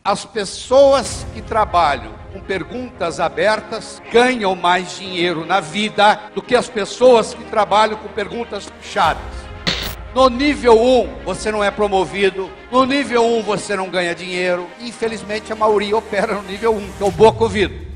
As pessoas que trabalham com perguntas abertas ganham mais dinheiro na vida do que as pessoas que trabalham com perguntas fechadas. No nível 1, você não é promovido. No nível 1, você não ganha dinheiro. Infelizmente, a maioria opera no nível 1, que é o boca ouvido.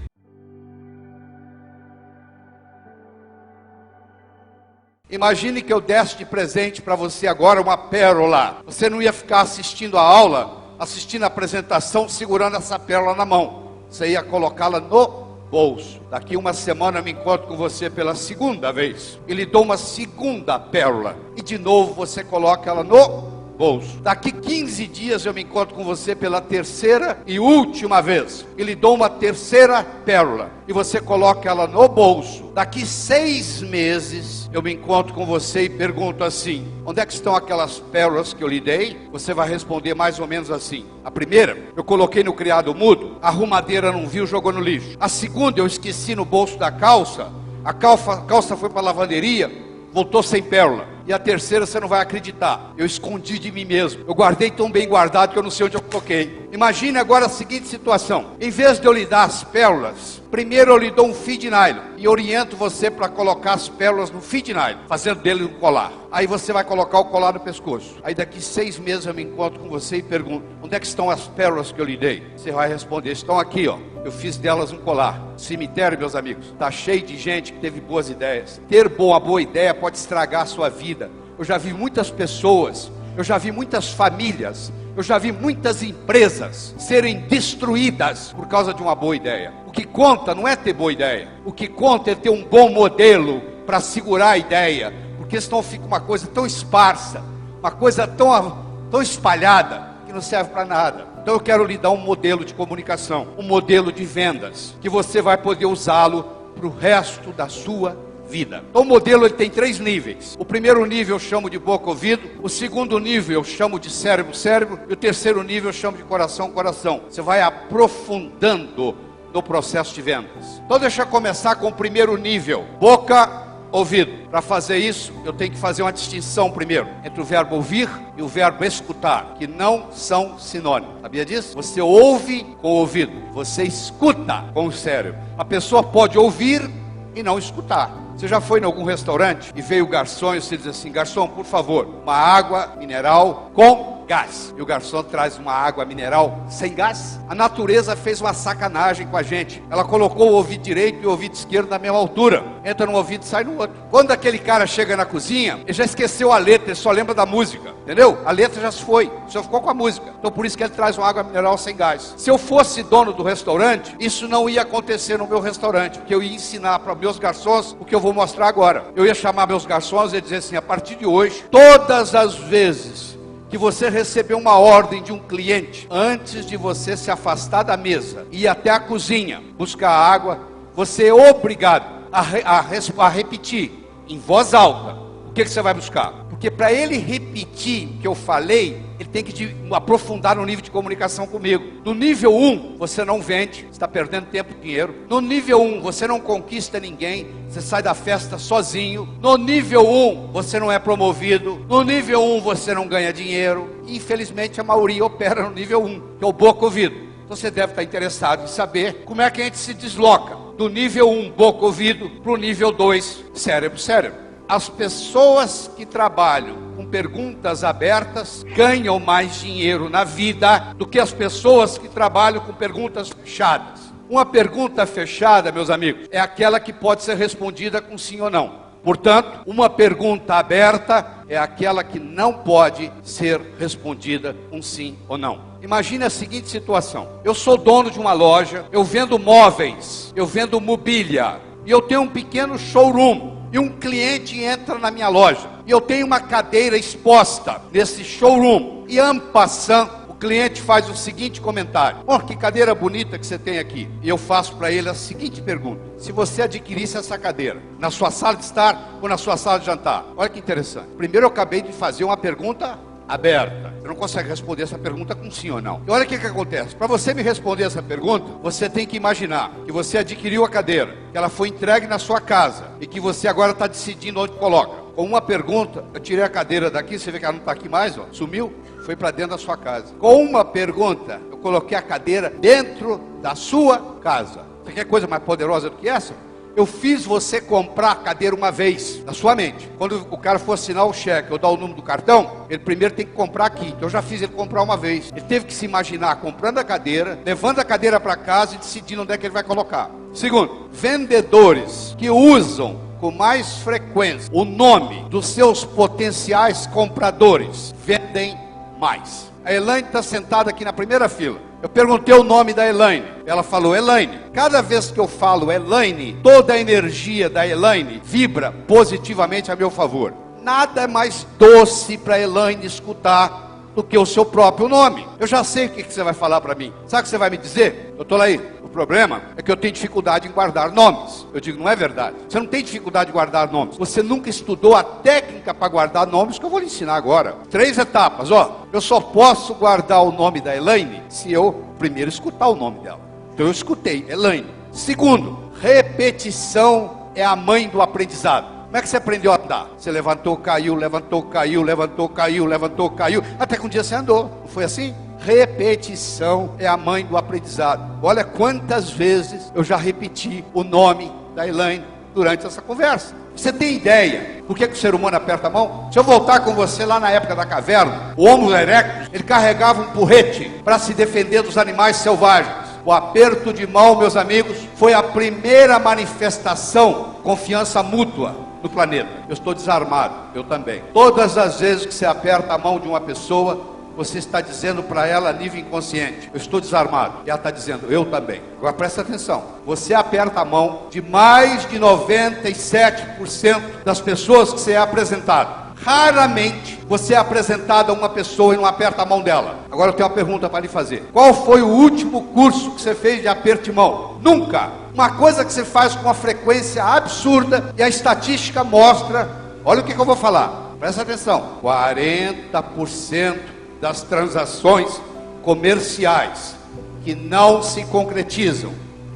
Imagine que eu desse de presente para você agora uma pérola. Você não ia ficar assistindo a aula, assistindo a apresentação, segurando essa pérola na mão. Você ia colocá-la no bolso. Daqui uma semana eu me encontro com você pela segunda vez e lhe dou uma segunda pérola. E de novo você coloca ela no bolso. Daqui 15 dias eu me encontro com você pela terceira e última vez e lhe dou uma terceira pérola. E você coloca ela no bolso. Daqui 6 meses eu me encontro com você e pergunto assim: onde é que estão aquelas pérolas que eu lhe dei? Você vai responder mais ou menos assim: a primeira, eu coloquei no criado mudo, a arrumadeira não viu, jogou no lixo. A segunda, eu esqueci no bolso da calça, a calça foi para a lavanderia, voltou sem pérola. E a terceira, você não vai acreditar, eu escondi de mim mesmo. Eu guardei tão bem guardado que eu não sei onde eu coloquei. Imagine agora a seguinte situação: em vez de eu lhe dar as pérolas, primeiro eu lhe dou um fio de nylon e oriento você para colocar as pérolas no fio de nylon, fazendo dele um colar. Aí você vai colocar o colar no pescoço. Aí daqui 6 meses eu me encontro com você e pergunto: onde é que estão as pérolas que eu lhe dei? Você vai responder: estão aqui, ó. Eu fiz delas um colar. Cemitério, meus amigos, está cheio de gente que teve boas ideias. Ter uma boa ideia pode estragar a sua vida. Eu já vi muitas pessoas, eu já vi muitas famílias, eu já vi muitas empresas serem destruídas por causa de uma boa ideia. O que conta não é ter boa ideia. O que conta é ter um bom modelo para segurar a ideia. Porque senão fica uma coisa tão esparsa, uma coisa tão espalhada, que não serve para nada. Então eu quero lhe dar um modelo de comunicação, um modelo de vendas, que você vai poder usá-lo para o resto da sua vida. Então o modelo ele tem 3 níveis. O primeiro nível eu chamo de boca ouvido, o segundo nível eu chamo de cérebro cérebro, e o terceiro nível eu chamo de coração coração. Você vai aprofundando no processo de vendas. Então deixa eu começar com o primeiro nível, boca ouvido. Para fazer isso, eu tenho que fazer uma distinção primeiro entre o verbo ouvir e o verbo escutar, que não são sinônimos. Sabia disso? Você ouve com o ouvido, você escuta com o cérebro. A pessoa pode ouvir e não escutar. Você já foi em algum restaurante e veio o garçom e você diz assim: garçom, por favor, uma água mineral com gás. E o garçom traz uma água mineral sem gás. A natureza fez uma sacanagem com a gente. Ela colocou o ouvido direito e o ouvido esquerdo na mesma altura. Entra num ouvido e sai no outro. Quando aquele cara chega na cozinha, ele já esqueceu a letra, ele só lembra da música. Entendeu? A letra já se foi, só ficou com a música. Então por isso que ele traz uma água mineral sem gás. Se eu fosse dono do restaurante, isso não ia acontecer no meu restaurante, porque eu ia ensinar para meus garçons o que eu vou mostrar agora. Eu ia chamar meus garçons e dizer assim: a partir de hoje, todas as vezes que você receber uma ordem de um cliente, antes de você se afastar da mesa e ir até a cozinha buscar água, você é obrigado a repetir em voz alta o que você vai buscar. Porque para ele repetir o que eu falei, ele tem que aprofundar no nível de comunicação comigo. No nível 1, você não vende, você está perdendo tempo e dinheiro. No nível 1, você não conquista ninguém, você sai da festa sozinho. No nível 1, você não é promovido. No nível 1, você não ganha dinheiro. E, infelizmente, a maioria opera no nível 1, que é o boca ouvido. Então você deve estar interessado em saber como é que a gente se desloca do nível 1, boca ouvido, para o nível 2, cérebro cérebro. As pessoas que trabalham com perguntas abertas ganham mais dinheiro na vida do que as pessoas que trabalham com perguntas fechadas. Uma pergunta fechada, meus amigos, é aquela que pode ser respondida com sim ou não. Portanto, uma pergunta aberta é aquela que não pode ser respondida com sim ou não. Imagine a seguinte situação: eu sou dono de uma loja, eu vendo móveis, eu vendo mobília, e eu tenho um pequeno showroom. E um cliente entra na minha loja, e eu tenho uma cadeira exposta nesse showroom, e en passant, o cliente faz o seguinte comentário: oh, que cadeira bonita que você tem aqui. E eu faço para ele a seguinte pergunta: se você adquirisse essa cadeira na sua sala de estar ou na sua sala de jantar? Olha que interessante. Primeiro eu acabei de fazer uma pergunta aberta. Você não consegue responder essa pergunta com sim ou não. E olha o que acontece. Para você me responder essa pergunta, você tem que imaginar que você adquiriu a cadeira, que ela foi entregue na sua casa e que você agora está decidindo onde coloca. Com uma pergunta, eu tirei a cadeira daqui, você vê que ela não está aqui mais, ó, sumiu, foi para dentro da sua casa. Com uma pergunta, eu coloquei a cadeira dentro da sua casa. Você quer coisa mais poderosa do que essa? Eu fiz você comprar a cadeira uma vez, na sua mente. Quando o cara for assinar o cheque ou dar o número do cartão, ele primeiro tem que comprar aqui. Então eu já fiz ele comprar uma vez. Ele teve que se imaginar comprando a cadeira, levando a cadeira para casa e decidindo onde é que ele vai colocar. Segundo, vendedores que usam com mais frequência o nome dos seus potenciais compradores vendem mais. A Elaine está sentada aqui na primeira fila. Eu perguntei o nome da Elaine. Ela falou Elaine. Cada vez que eu falo Elaine, toda a energia da Elaine vibra positivamente a meu favor. Nada é mais doce para a Elaine escutar do que o seu próprio nome. Eu já sei o que você vai falar para mim. Sabe o que você vai me dizer? Eu estou lá aí. O problema é que eu tenho dificuldade em guardar nomes. Eu digo, não é verdade. Você não tem dificuldade de guardar nomes. Você nunca estudou a técnica para guardar nomes que eu vou lhe ensinar agora. 3 etapas, ó. Eu só posso guardar o nome da Elaine se eu primeiro escutar o nome dela. Então eu escutei, Elaine. Segundo, repetição é a mãe do aprendizado. Como é que você aprendeu a andar? Você levantou, caiu, levantou, caiu, levantou, caiu, levantou, caiu. Até que um dia você andou. Não foi assim? Repetição é a mãe do aprendizado. Olha quantas vezes eu já repeti o nome da Elaine durante essa conversa. Você tem ideia por que o ser humano aperta a mão? Se eu voltar com você lá na época da caverna, o Homo erectus, ele carregava um porrete para se defender dos animais selvagens. O aperto de mão, meus amigos, foi a primeira manifestação, confiança mútua no planeta. Eu estou desarmado, eu também. Todas as vezes que você aperta a mão de uma pessoa, você está dizendo para ela a nível inconsciente, eu estou desarmado. E ela está dizendo, eu também. Agora presta atenção. Você aperta a mão de mais de 97% das pessoas que você é apresentado. Raramente você é apresentado a uma pessoa e não aperta a mão dela. Agora eu tenho uma pergunta para lhe fazer. Qual foi o último curso que você fez de aperto de mão? Nunca. Uma coisa que você faz com uma frequência absurda e a estatística mostra, olha o que eu vou falar. Presta atenção. 40% das transações comerciais que não se concretizam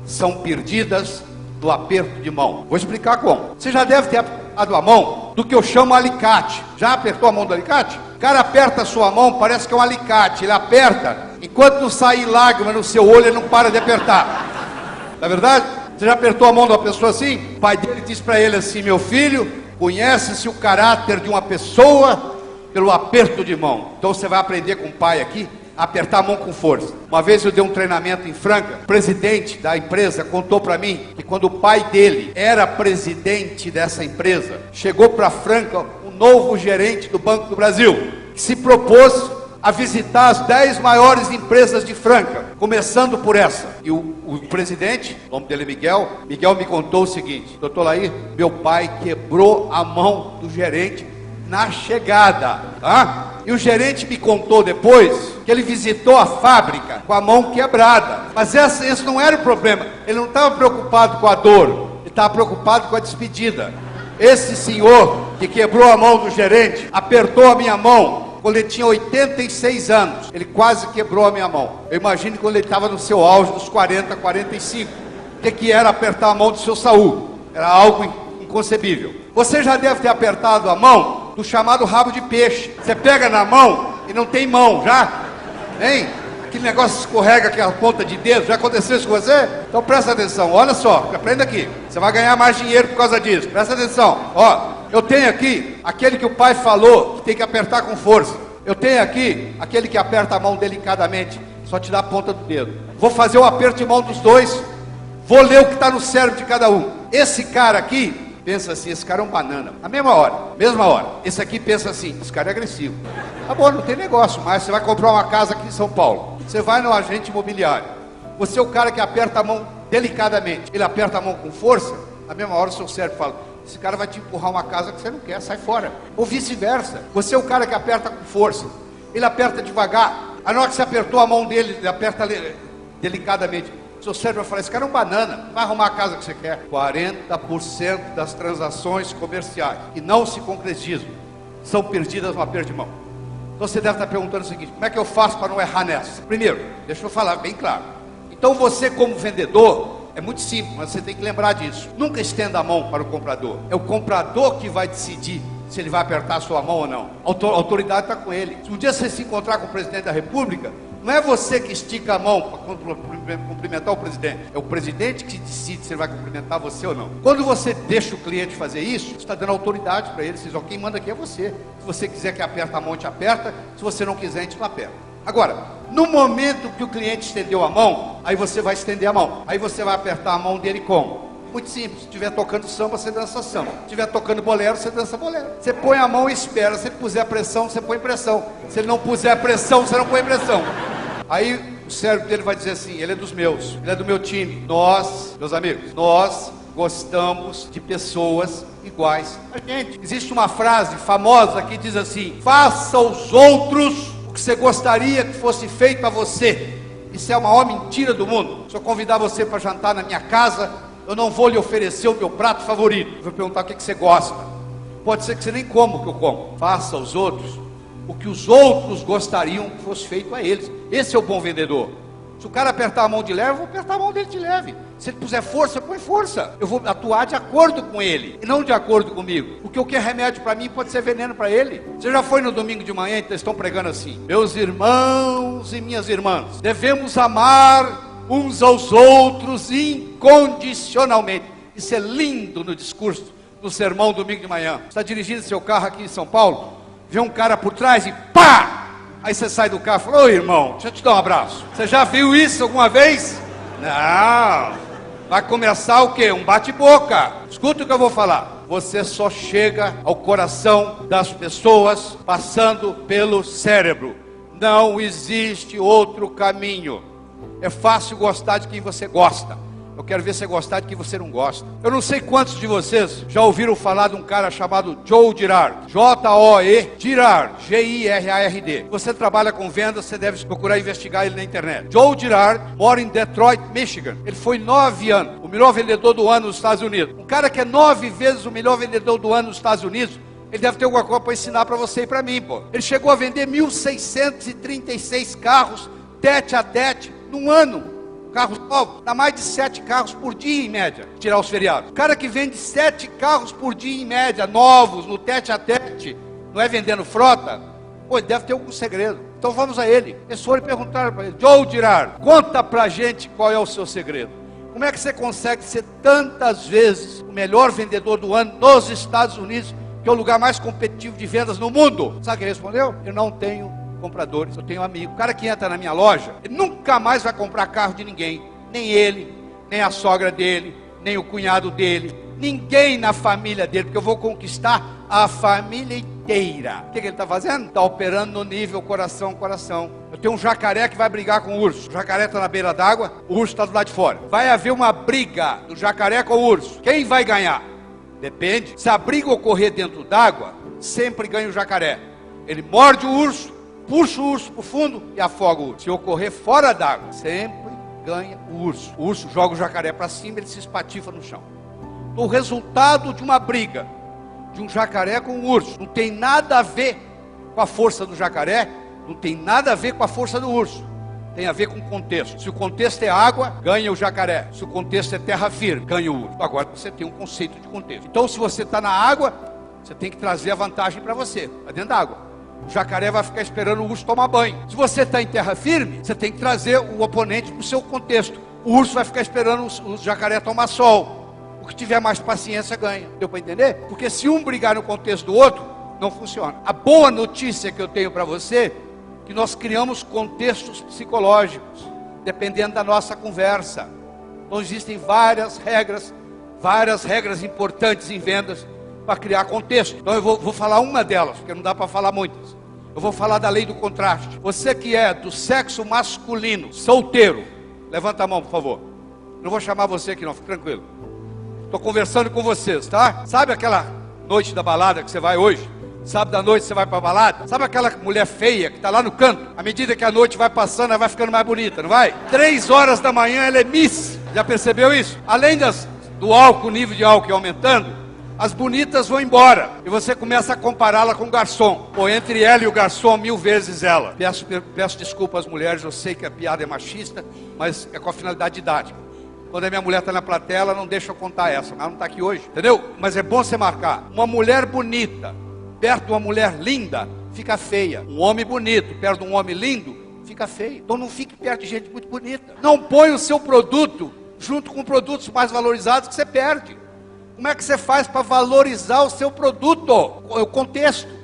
são perdidas do aperto de mão. Vou explicar como. Você já deve ter apertado a mão do que eu chamo alicate. Já apertou a mão do alicate? O cara aperta a sua mão, parece que é um alicate. Ele aperta, enquanto não sair lágrima no seu olho, ele não para de apertar. Não é verdade? Você já apertou a mão de uma pessoa assim? O pai dele diz para ele assim, meu filho, conhece-se o caráter de uma pessoa pelo aperto de mão. Então você vai aprender com o pai aqui a apertar a mão com força. Uma vez eu dei um treinamento em Franca, o presidente da empresa contou para mim que quando o pai dele era presidente dessa empresa, chegou para Franca um novo gerente do Banco do Brasil, que se propôs a visitar as 10 maiores empresas de Franca, começando por essa. E o presidente, o nome dele é Miguel me contou o seguinte, doutor Laí, meu pai quebrou a mão do gerente na chegada, tá? E o gerente me contou depois que ele visitou a fábrica com a mão quebrada. Mas esse não era o problema. Ele não estava preocupado com a dor, ele estava preocupado com a despedida. Esse senhor que quebrou a mão do gerente, apertou a minha mão quando ele tinha 86 anos. Ele quase quebrou a minha mão. Eu imagino quando ele estava no seu auge dos 40, 45. O que era apertar a mão do seu Saul? Era algo inconcebível. Você já deve ter apertado a mão do chamado rabo de peixe. Você pega na mão e não tem mão, já? Hein? Aquele negócio escorrega aquela ponta de dedo. Já aconteceu isso com você? Então presta atenção, olha só, aprenda aqui. Você vai ganhar mais dinheiro por causa disso. Presta atenção, ó. Eu tenho aqui aquele que o pai falou que tem que apertar com força. Eu tenho aqui aquele que aperta a mão delicadamente, só te dá a ponta do dedo. Vou fazer o aperto de mão dos dois. Vou ler o que está no cérebro de cada um. Esse cara aqui pensa assim, esse cara é um banana. Na mesma hora. Esse aqui pensa assim, esse cara é agressivo. Tá bom, não tem negócio mais. Você vai comprar uma casa aqui em São Paulo. Você vai no agente imobiliário. Você é o cara que aperta a mão delicadamente. Ele aperta a mão com força. Na mesma hora o seu cérebro fala, esse cara vai te empurrar uma casa que você não quer, sai fora. Ou vice-versa. Você é o cara que aperta com força. Ele aperta devagar. A hora que você apertou a mão dele, ele aperta delicadamente. Seu cérebro vai falar, esse cara é um banana, vai arrumar a casa que você quer. 40% das transações comerciais que não se concretizam são perdidas no aperto de mão. Então você deve estar perguntando o seguinte, como é que eu faço para não errar nessa? Primeiro, deixa eu falar bem claro. Então você como vendedor, é muito simples, mas você tem que lembrar disso. Nunca estenda a mão para o comprador. É o comprador que vai decidir se ele vai apertar a sua mão ou não. A autoridade está com ele. Se um dia você se encontrar com o presidente da República, Não é você que estica a mão para cumprimentar o presidente. É o presidente que decide se ele vai cumprimentar você ou não. Quando você deixa o cliente fazer isso, você está dando autoridade para ele. Você diz, ó, quem manda aqui é você. Se você quiser que aperta a mão, te aperta. Se você não quiser, a gente não aperta. Agora, no momento que o cliente estendeu a mão, aí você vai estender a mão. Aí você vai apertar a mão dele como? Muito simples. Se estiver tocando samba, você dança samba. Se estiver tocando bolero, você dança bolero. Você põe a mão e espera. Se ele puser pressão, você põe pressão. Se ele não puser pressão, você não põe pressão. Aí o cérebro dele vai dizer assim, ele é dos meus, ele é do meu time. Nós, meus amigos, nós gostamos de pessoas iguais a gente. Existe uma frase famosa que diz assim, faça aos outros o que você gostaria que fosse feito a você. Isso é a maior mentira do mundo. Se eu convidar você para jantar na minha casa, eu não vou lhe oferecer o meu prato favorito. Eu vou perguntar o que você gosta. Pode ser que você nem coma o que eu como. Faça aos outros o que os outros gostariam que fosse feito a eles. Esse é o bom vendedor. Se o cara apertar a mão de leve, eu vou apertar a mão dele de leve. Se ele puser força, põe força. Eu vou atuar de acordo com ele, e não de acordo comigo. Porque o que é remédio para mim pode ser veneno para ele. Você já foi no domingo de manhã e eles estão pregando assim, meus irmãos e minhas irmãs, devemos amar uns aos outros incondicionalmente. Isso é lindo no discurso do sermão domingo de manhã. Você está dirigindo seu carro aqui em São Paulo, vê um cara por trás e pá! Aí você sai do carro e fala, ô irmão, deixa eu te dar um abraço. Você já viu isso alguma vez? Não. Vai começar o quê? Um bate-boca. Escuta o que eu vou falar. Você só chega ao coração das pessoas passando pelo cérebro. Não existe outro caminho. É fácil gostar de quem você gosta. Eu quero ver você gostar de quem você não gosta. Eu não sei quantos de vocês já ouviram falar de um cara chamado Joe Girard. J-O-E Girard, G-I-R-A-R-D. Você trabalha com vendas, você deve procurar investigar ele na internet. Joe Girard mora em Detroit, Michigan. Ele foi 9 anos o melhor vendedor do ano nos Estados Unidos. Um cara que é 9 vezes o melhor vendedor do ano nos Estados Unidos, ele deve ter alguma coisa para ensinar para você e para mim, pô. Ele chegou a vender 1.636 carros, tete a tete, num ano. Carros novos, dá mais de 7 carros por dia em média, tirar os feriados. O cara que vende 7 carros por dia em média, novos, no tete a tete, não é vendendo frota? Pô, ele deve ter algum segredo. Então vamos a ele. Eles foram perguntar para ele, Joe Girard, conta pra gente qual é o seu segredo. Como é que você consegue ser tantas vezes o melhor vendedor do ano nos Estados Unidos, que é o lugar mais competitivo de vendas no mundo? Sabe o que ele respondeu? Eu não tenho compradores, eu tenho amigo. O cara que entra na minha loja, ele nunca mais vai comprar carro de ninguém. Nem ele, nem a sogra dele, nem o cunhado dele, ninguém na família dele, porque eu vou conquistar a família inteira. O que ele está fazendo? Está operando no nível coração. Eu tenho um jacaré que vai brigar com o urso. O jacaré está na beira d'água, o urso está do lado de fora. Vai haver uma briga do jacaré com o urso. Quem vai ganhar? Depende. Se a briga ocorrer dentro d'água, sempre ganha o jacaré. Ele morde o urso, puxa o urso para o fundo e afoga o urso. Se ocorrer fora d'água, sempre ganha o urso. O urso joga o jacaré para cima, ele se espatifa no chão. Então, o resultado de uma briga de um jacaré com um urso não tem nada a ver com a força do jacaré, não tem nada a ver com a força do urso. Tem a ver com o contexto. Se o contexto é água, ganha o jacaré. Se o contexto é terra firme, ganha o urso. Agora você tem um conceito de contexto. Então, se você está na água, você tem que trazer a vantagem para você, para dentro da água. O jacaré vai ficar esperando o urso tomar banho. Se você está em terra firme, você tem que trazer o oponente para o seu contexto. O urso vai ficar esperando o jacaré tomar sol. O que tiver mais paciência ganha. Deu para entender? Porque se um brigar no contexto do outro, não funciona. A boa notícia que eu tenho para você é que nós criamos contextos psicológicos, dependendo da nossa conversa. Então existem várias regras importantes em vendas para criar contexto. Então eu vou falar uma delas, porque não dá para falar muitas. Eu vou falar da lei do contraste. Você que é do sexo masculino, solteiro, levanta a mão, por favor. Não vou chamar você aqui não, fique tranquilo. Estou conversando com vocês, tá? Sabe aquela noite da balada que você vai hoje? Sábado à noite você vai para a balada? Sabe aquela mulher feia que está lá no canto? À medida que a noite vai passando, ela vai ficando mais bonita, não vai? 3 horas da manhã ela é Miss. Já percebeu isso? Além do álcool, o nível de álcool aumentando, as bonitas vão embora. E você começa a compará-la com o garçom. Pô, entre ela e o garçom, 1000 vezes ela. Peço desculpa às mulheres, eu sei que a piada é machista, mas é com a finalidade didática. Quando a minha mulher está na plateia, ela não deixa eu contar essa. Ela não está aqui hoje, entendeu? Mas é bom você marcar. Uma mulher bonita perto de uma mulher linda, fica feia. Um homem bonito perto de um homem lindo, fica feio. Então não fique perto de gente muito bonita. Não põe o seu produto junto com produtos mais valorizados que você perde. Como é que você faz para valorizar o seu produto? O contexto.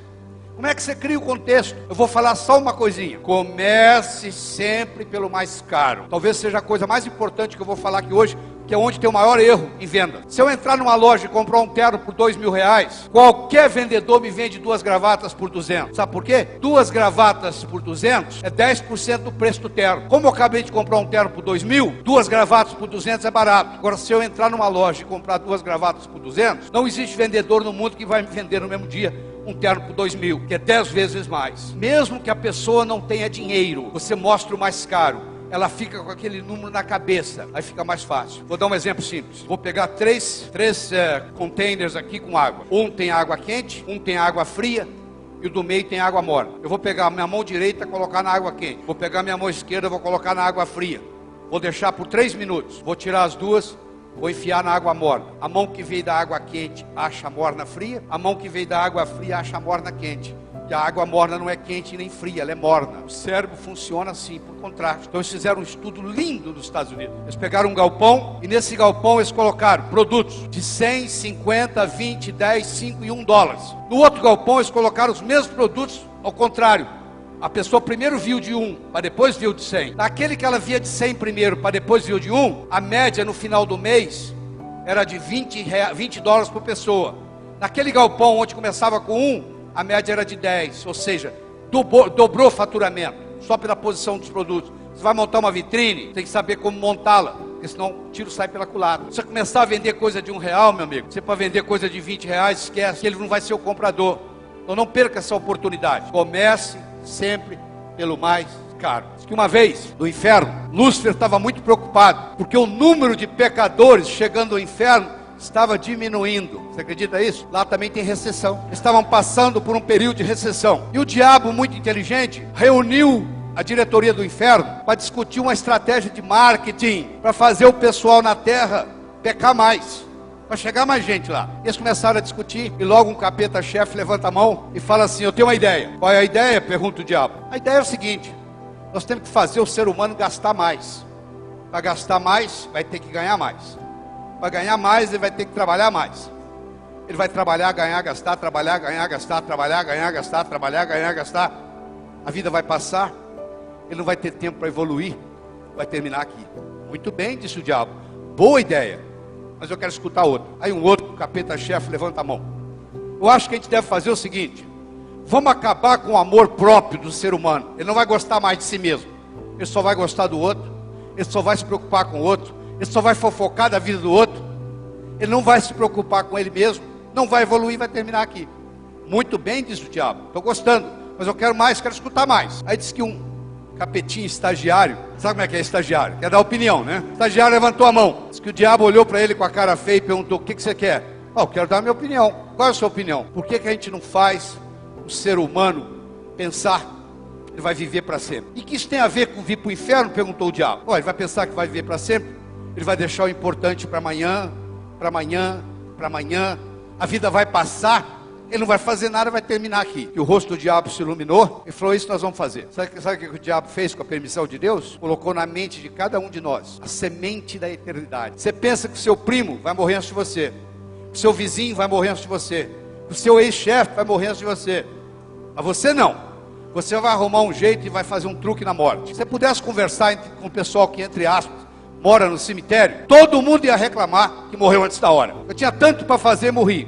Como é que você cria o contexto? Eu vou falar só uma coisinha. Comece sempre pelo mais caro. Talvez seja a coisa mais importante que eu vou falar aqui hoje, que é onde tem o maior erro em venda. Se eu entrar numa loja e comprar um terno por R$2.000, qualquer vendedor me vende 2 gravatas por 200. Sabe por quê? 2 gravatas por 200 é 10% do preço do terno. Como eu acabei de comprar um terno por 2.000, 2 gravatas por 200 é barato. Agora, se eu entrar numa loja e comprar 2 gravatas por 200, não existe vendedor no mundo que vai me vender no mesmo dia um terno por 2.000, que é 10 vezes mais. Mesmo que a pessoa não tenha dinheiro, você mostra o mais caro, ela fica com aquele número na cabeça, aí fica mais fácil. Vou dar um exemplo simples. Vou pegar três containers aqui com água. Um tem água quente, um tem água fria, e o do meio tem água morna. Eu vou pegar a minha mão direita e colocar na água quente. Vou pegar a minha mão esquerda e vou colocar na água fria. Vou deixar por 3 minutos. Vou tirar as duas, vou enfiar na água morna. A mão que veio da água quente acha a morna fria. A mão que veio da água fria acha a morna quente. E a água morna não é quente nem fria, ela é morna. O cérebro funciona assim, por contraste. Então eles fizeram um estudo lindo nos Estados Unidos. Eles pegaram um galpão e nesse galpão eles colocaram produtos de 100, 50, 20, 10, 5 e $1. No outro galpão eles colocaram os mesmos produtos ao contrário. A pessoa primeiro viu de 1, para depois viu de 100. Naquele que ela via de 100 primeiro, para depois viu de 1, a média no final do mês era de $20 por pessoa. Naquele galpão onde começava com 1, a média era de 10, ou seja, dobrou o faturamento, só pela posição dos produtos. Você vai montar uma vitrine, tem que saber como montá-la, porque senão o tiro sai pela culatra. Se você começar a vender coisa de R$1, meu amigo, você para vender coisa de R$20, esquece, que ele não vai ser o comprador. Então não perca essa oportunidade. Comece sempre pelo mais caro. Diz que uma vez, no inferno, Lúcifer estava muito preocupado, porque o número de pecadores chegando ao inferno estava diminuindo. Você acredita nisso? Lá também tem recessão. Eles estavam passando por um período de recessão. E o diabo, muito inteligente, reuniu a diretoria do inferno para discutir uma estratégia de marketing para fazer o pessoal na terra pecar mais, para chegar mais gente lá. Eles começaram a discutir e logo um capeta-chefe levanta a mão e fala assim: eu tenho uma ideia. Qual é a ideia? Pergunta o diabo. A ideia é o seguinte: nós temos que fazer o ser humano gastar mais. Para gastar mais, vai ter que ganhar mais. Para ganhar mais, ele vai ter que trabalhar mais. Ele vai trabalhar, ganhar, gastar, trabalhar, ganhar, gastar, trabalhar, ganhar, gastar, trabalhar, ganhar, gastar. A vida vai passar, ele não vai ter tempo para evoluir, vai terminar aqui. Muito bem, disse o diabo. Boa ideia, mas eu quero escutar outra. Aí um outro capeta-chefe levanta a mão. Eu acho que a gente deve fazer o seguinte: vamos acabar com o amor próprio do ser humano. Ele não vai gostar mais de si mesmo. Ele só vai gostar do outro. Ele só vai se preocupar com o outro. Ele só vai fofocar da vida do outro. Ele não vai se preocupar com ele mesmo. Não vai evoluir, vai terminar aqui. Muito bem, diz o diabo. Estou gostando, mas eu quero mais, quero escutar mais. Aí diz que um capetinho estagiário, sabe como é que é estagiário? Quer dar opinião, né? O estagiário levantou a mão. Diz que o diabo olhou para ele com a cara feia e perguntou: o que você quer? Eu quero dar a minha opinião. Qual é a sua opinião? Por que a gente não faz o ser humano pensar que ele vai viver para sempre? E que isso tem a ver com vir para o inferno? Perguntou o diabo. Ele vai pensar que vai viver para sempre? Ele vai deixar o importante para amanhã, para amanhã, para amanhã. A vida vai passar, ele não vai fazer nada, vai terminar aqui. E o rosto do diabo se iluminou e falou: isso nós vamos fazer. Sabe o que o diabo fez com a permissão de Deus? Colocou na mente de cada um de nós a semente da eternidade. Você pensa que o seu primo vai morrer antes de você, o seu vizinho vai morrer antes de você, o seu ex-chefe vai morrer antes de você. Mas você não. Você vai arrumar um jeito e vai fazer um truque na morte. Se você pudesse conversar com o pessoal que, entre aspas, mora no cemitério, todo mundo ia reclamar que morreu antes da hora. Eu tinha tanto para fazer, morri.